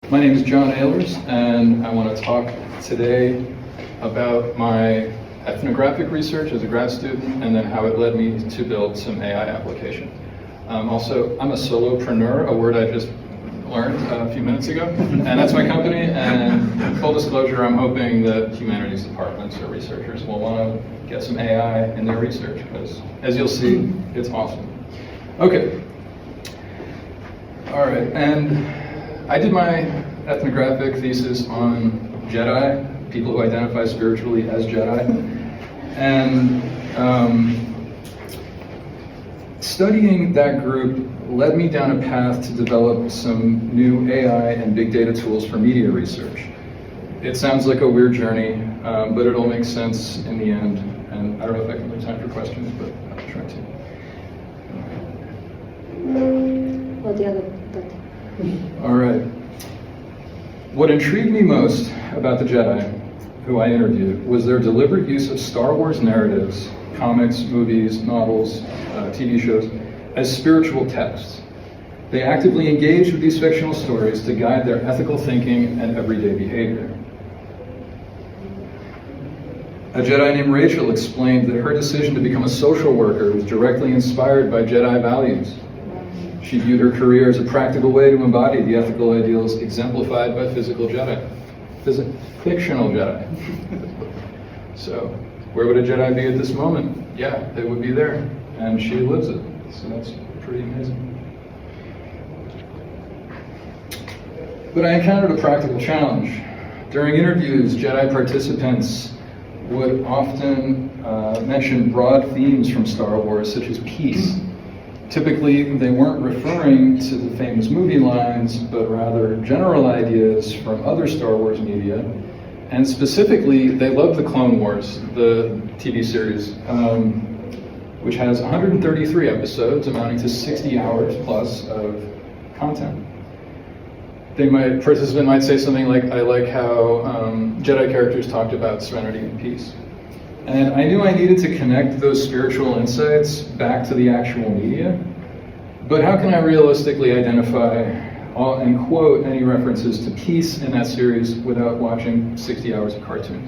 My name is John Ehlers, and I want to talk today about my ethnographic research as a grad student and then how it led me to build some AI application. Also, I'm a solopreneur, a word I just learned a few minutes ago, and that's my company. And full disclosure, I'm hoping that humanities departments or researchers will want to get some AI in their research, because as you'll see, it's awesome. Okay. All right, and I did my ethnographic thesis on Jedi, people who identify spiritually as Jedi, and studying that group led me down a path to develop some new AI and big data tools for media research. It sounds like a weird journey, but it'll make sense in the end, and I don't know if I can leave time for questions, but I'll try to. All right. What intrigued me most about the Jedi, who I interviewed, was their deliberate use of Star Wars narratives, comics, movies, novels, TV shows, as spiritual texts. They actively engaged with these fictional stories to guide their ethical thinking and everyday behavior. A Jedi named Rachel explained that her decision to become a social worker was directly inspired by Jedi values. She viewed her career as a practical way to embody the ethical ideals exemplified by fictional Jedi. So, where would a Jedi be at this moment? Yeah, they would be there, and she lives it. So that's pretty amazing. But I encountered a practical challenge. During interviews, Jedi participants would often mention broad themes from Star Wars, such as peace. Typically, they weren't referring to the famous movie lines, but rather general ideas from other Star Wars media. And specifically, they loved the Clone Wars, the TV series, which has 133 episodes amounting to 60 hours plus of content. Participant might say something like, I like how Jedi characters talked about serenity and peace. And I knew I needed to connect those spiritual insights back to the actual media, but how can I realistically identify and quote any references to peace in that series without watching 60 hours of cartoons?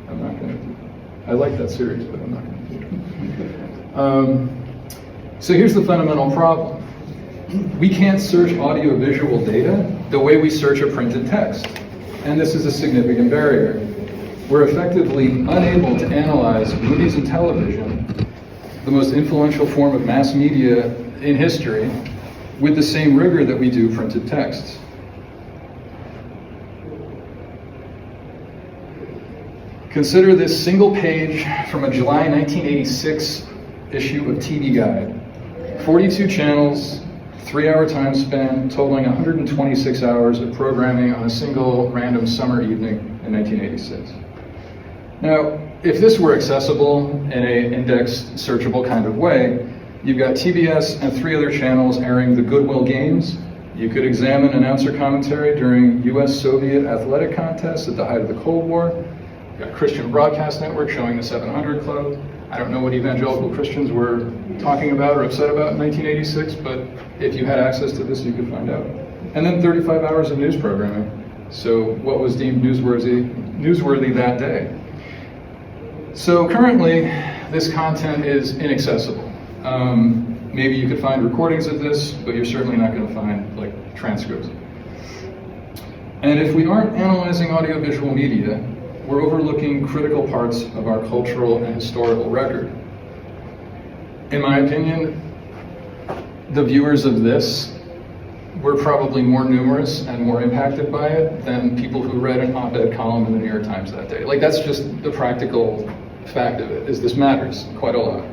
I'm not going to do that. I like that series, but I'm not going to do it. So here's the fundamental problem. We can't search audio-visual data the way we search a printed text, and this is a significant barrier. We're effectively unable to analyze movies and television, the most influential form of mass media in history, with the same rigor that we do printed texts. Consider this single page from a July 1986 issue of TV Guide. 42 channels, 3-hour time span, totaling 126 hours of programming on a single random summer evening in 1986. Now, if this were accessible in an indexed, searchable kind of way, you've got TBS and 3 other channels airing the Goodwill Games. You could examine announcer commentary during US-Soviet athletic contests at the height of the Cold War. You've got Christian Broadcast Network showing the 700 Club. I don't know what evangelical Christians were talking about or upset about in 1986, but if you had access to this, you could find out. And then 35 hours of news programming. So what was deemed newsworthy that day? So currently, this content is inaccessible. Maybe you could find recordings of this, but you're certainly not going to find transcripts. And if we aren't analyzing audiovisual media, we're overlooking critical parts of our cultural and historical record. In my opinion, the viewers of this were probably more numerous and more impacted by it than people who read an op-ed column in the New York Times that day. That's just the practical fact of it, is this matters quite a lot.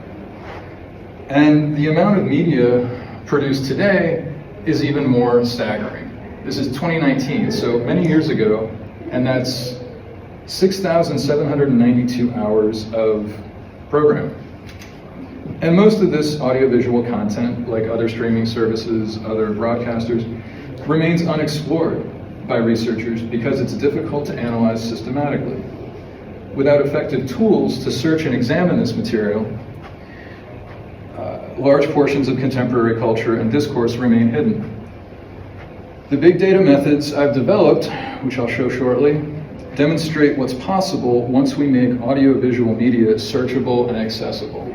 And the amount of media produced today is even more staggering. This is 2019, so many years ago, and that's 6,792 hours of programming. And most of this audiovisual content, like other streaming services, other broadcasters, remains unexplored by researchers because it's difficult to analyze systematically. Without effective tools to search and examine this material, large portions of contemporary culture and discourse remain hidden. The big data methods I've developed, which I'll show shortly, demonstrate what's possible once we make audio-visual media searchable and accessible.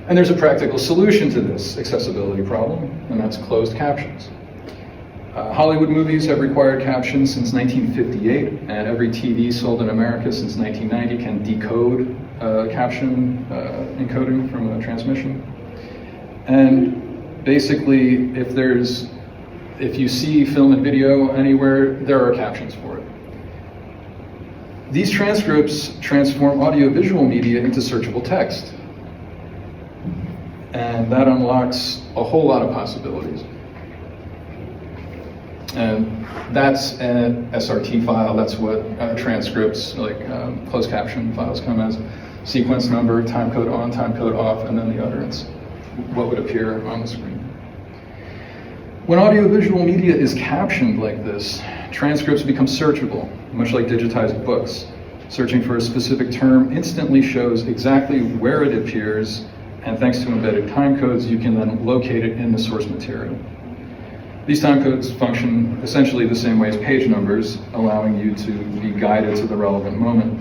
And there's a practical solution to this accessibility problem, and that's closed captions. Hollywood movies have required captions since 1958, and every TV sold in America since 1990 can decode caption encoding from a transmission. And basically, if you see film and video anywhere, there are captions for it. These transcripts transform audio-visual media into searchable text. And that unlocks a whole lot of possibilities. And that's an SRT file. That's what transcripts, like closed caption files, come as. Sequence number, time code on, time code off, and then the utterance, what would appear on the screen. When audiovisual media is captioned like this, transcripts become searchable, much like digitized books. Searching for a specific term instantly shows exactly where it appears, and thanks to embedded time codes, you can then locate it in the source material. These time codes function essentially the same way as page numbers, allowing you to be guided to the relevant moment.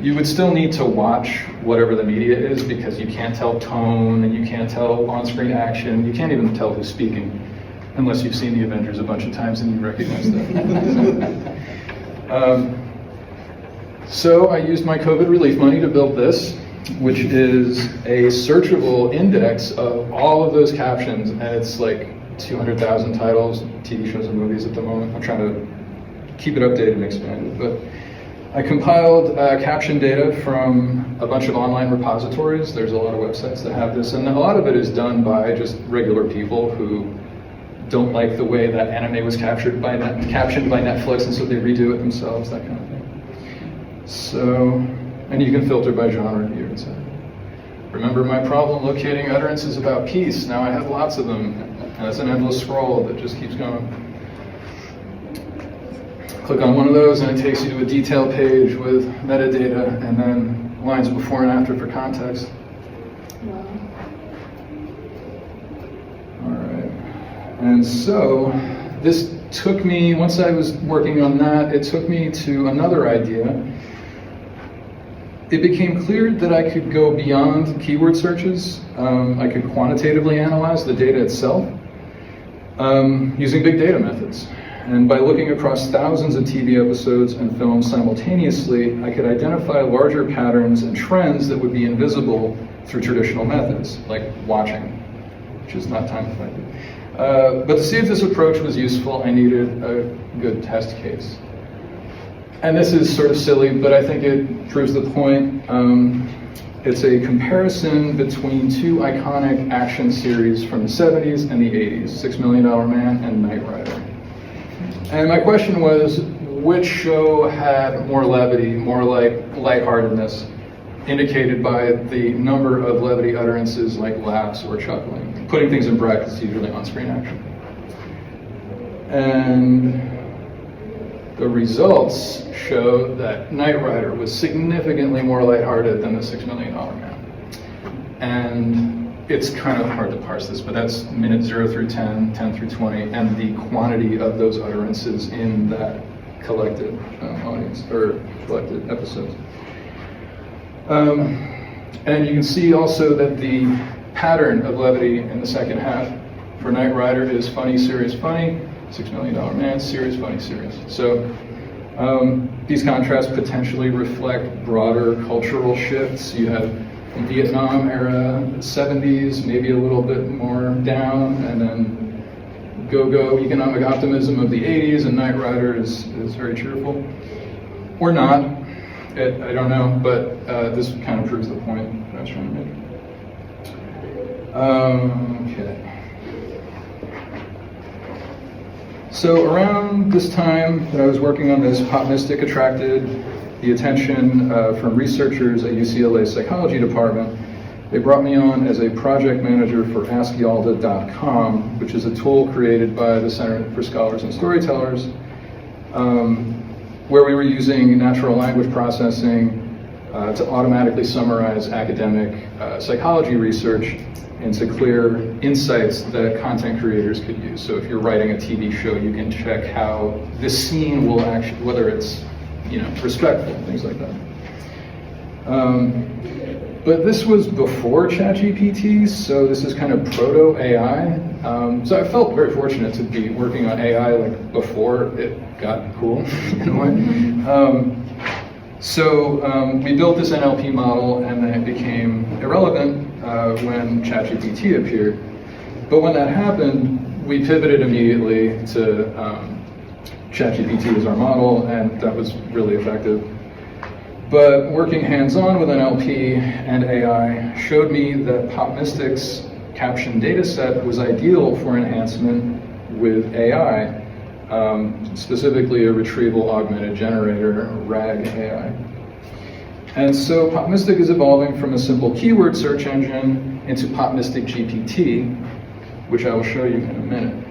You would still need to watch whatever the media is because you can't tell tone and you can't tell on-screen action. You can't even tell who's speaking unless you've seen the Avengers a bunch of times and you recognize that. So I used my COVID relief money to build this, which is a searchable index of all of those captions, and it's like 200,000 titles, TV shows and movies at the moment. I'm trying to keep it updated and expanded, but I compiled caption data from a bunch of online repositories. There's a lot of websites that have this, and a lot of it is done by just regular people who don't like the way that anime was captioned by Netflix, and so they redo it themselves, that kind of thing. So, and you can filter by genre here, etc. Remember my problem locating utterances about peace? Now I have lots of them, and it's an endless scroll that just keeps going. Click on one of those and it takes you to a detailed page with metadata and then lines before and after for context. Wow. All right. And so this took me, once I was working on that, it took me to another idea. It became clear that I could go beyond keyword searches. I could quantitatively analyze the data itself using big data methods. And by looking across thousands of TV episodes and films simultaneously, I could identify larger patterns and trends that would be invisible through traditional methods, like watching, which is not time effective. But to see if this approach was useful, I needed a good test case. And this is sort of silly, but I think it proves the point. It's a comparison between two iconic action series from the 70s and the 80s, $6 Million Man and Knight Rider. And my question was, which show had more levity, more like lightheartedness, indicated by the number of levity utterances like laughs or chuckling? Putting things in brackets, usually on-screen action. And the results show that Knight Rider was significantly more lighthearted than the $6 Million Man. And it's kind of hard to parse this, but that's minute 0 through 10, 10 through 20, and the quantity of those utterances in that collected audience, or collected episodes. And you can see also that the pattern of levity in the second half for Knight Rider is funny, serious, funny, $6 Million Man, serious, funny, serious. So these contrasts potentially reflect broader cultural shifts. You have Vietnam era, 70s, maybe a little bit more down, and then go-go economic optimism of the 80s, and Knight Rider is very cheerful. Or not, I don't know, but this kind of proves the point that I was trying to make. Okay. So around this time that I was working on this, Pop Mystic attracted the attention from researchers at UCLA's psychology department. They brought me on as a project manager for AskYalda.com, which is a tool created by the Center for Scholars and Storytellers, where we were using natural language processing to automatically summarize academic psychology research into clear insights that content creators could use. So if you're writing a TV show, you can check how this scene will actually, whether it's respectful, things like that. But this was before ChatGPT, so this is kind of proto-AI. So I felt very fortunate to be working on AI like before it got cool in a way. So we built this NLP model, and then it became irrelevant when ChatGPT appeared. But when that happened, we pivoted immediately to ChatGPT as our model, and that was really effective. But working hands-on with NLP and AI showed me that PopMystic's caption dataset was ideal for enhancement with AI, specifically a retrieval augmented generator, RAG AI. And so PopMystic is evolving from a simple keyword search engine into PopMystic GPT, which I will show you in a minute.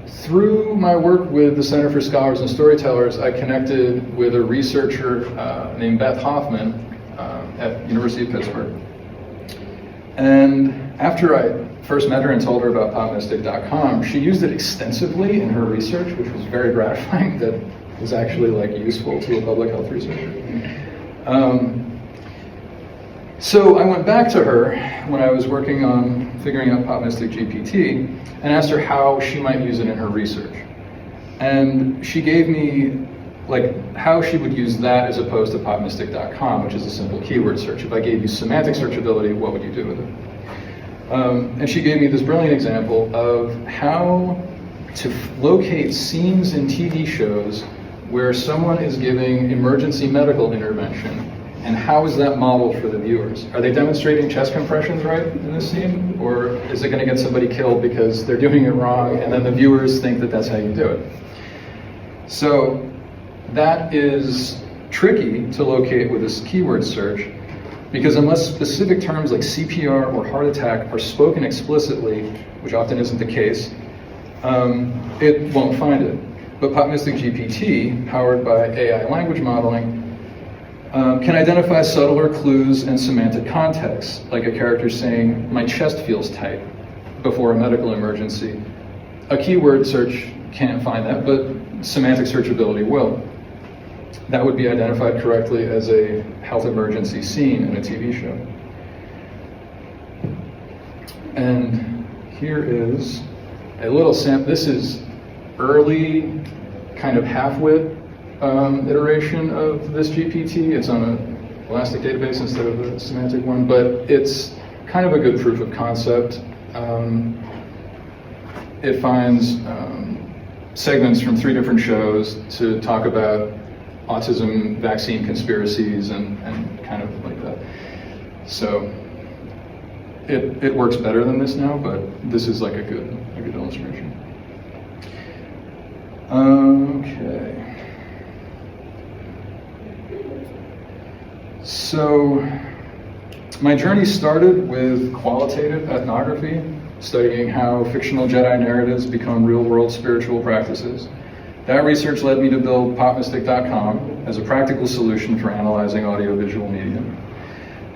Through my work with the Center for Scholars and Storytellers, I connected with a researcher named Beth Hoffman at University of Pittsburgh. And after I first met her and told her about popmystic.com, she used it extensively in her research, which was very gratifying. That was actually useful to a public health researcher. So I went back to her when I was working on figuring out PopMystic GPT and asked her how she might use it in her research. And she gave me how she would use that as opposed to popmystic.com, which is a simple keyword search. If I gave you semantic searchability, what would you do with it? And she gave me this brilliant example of how to locate scenes in TV shows where someone is giving emergency medical intervention. And how is that modeled for the viewers? Are they demonstrating chest compressions right in this scene? Or is it going to get somebody killed because they're doing it wrong and then the viewers think that that's how you do it? So that is tricky to locate with this keyword search, because unless specific terms like CPR or heart attack are spoken explicitly, which often isn't the case, it won't find it. But PopMystic GPT, powered by AI language modeling, can identify subtler clues and semantic context, like a character saying, "My chest feels tight," before a medical emergency. A keyword search can't find that, but semantic searchability will. That would be identified correctly as a health emergency scene in a TV show. And here is a little sample. This is early, kind of half-wit iteration of this GPT. It's on an elastic database instead of a semantic one, but it's kind of a good proof of concept. It finds segments from 3 different shows to talk about autism vaccine conspiracies and kind of like that. So it works better than this now, but this is like a good illustration. Okay. So my journey started with qualitative ethnography, studying how fictional Jedi narratives become real-world spiritual practices. That research led me to build popmystic.com as a practical solution for analyzing audiovisual media.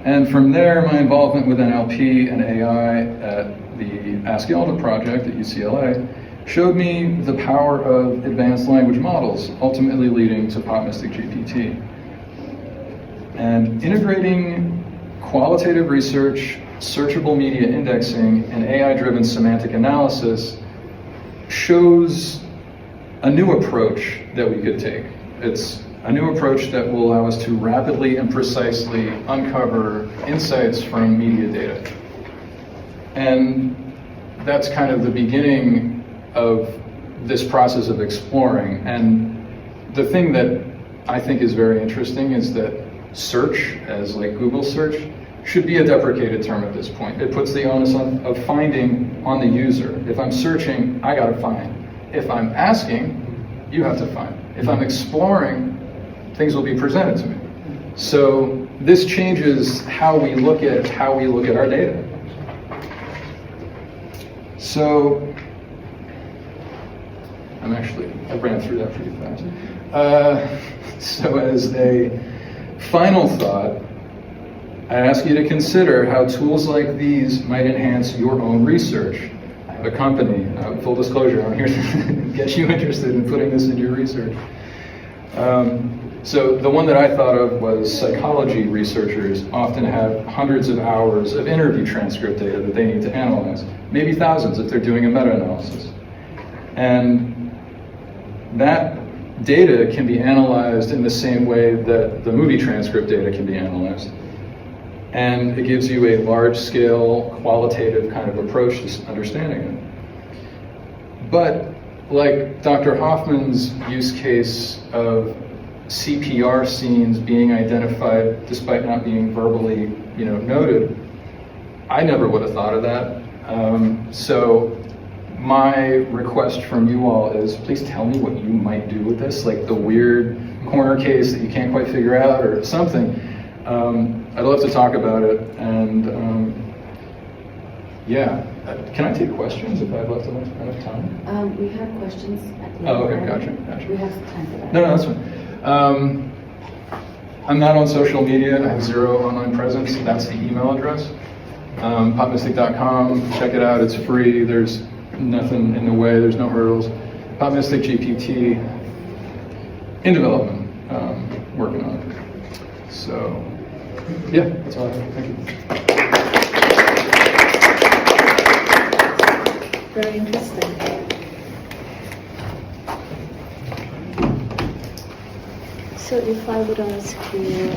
And from there, my involvement with NLP and AI at the Ask Yalda project at UCLA showed me the power of advanced language models, ultimately leading to PopMystic GPT. And integrating qualitative research, searchable media indexing, and AI-driven semantic analysis shows a new approach that we could take. It's a new approach that will allow us to rapidly and precisely uncover insights from media data. And that's kind of the beginning of this process of exploring. And the thing that I think is very interesting is that search, as like Google search, should be a deprecated term at this point. It puts the onus of finding on the user. If I'm searching, I gotta find. If I'm asking, you have to find. If I'm exploring, things will be presented to me. So this changes how we look at our data. So I ran through that pretty fast. So as a final thought, I ask you to consider how tools like these might enhance your own research. I have a company, full disclosure, I'm here to get you interested in putting this into your research. So the one that I thought of was psychology researchers often have hundreds of hours of interview transcript data that they need to analyze, maybe thousands if they're doing a meta-analysis. And that data can be analyzed in the same way that the movie transcript data can be analyzed. And it gives you a large-scale, qualitative kind of approach to understanding it. But like Dr. Hoffman's use case of CPR scenes being identified despite not being verbally, noted, I never would have thought of that. So my request from you all is please tell me what you might do with this, like the weird corner case that you can't quite figure out or something. I'd love to talk about it, and yeah. Can I take questions if I've left enough time? We have questions at the end. Oh, okay, gotcha. We have some time for that. No, that's fine. I'm not on social media. I have 0 online presence. That's the email address. Popmystic.com. Check it out. It's free. There's nothing in the way. There's no hurdles. Popmystic GPT in development. Working on it. So, yeah, that's all I have. Thank you. Very interesting. So if I would ask you,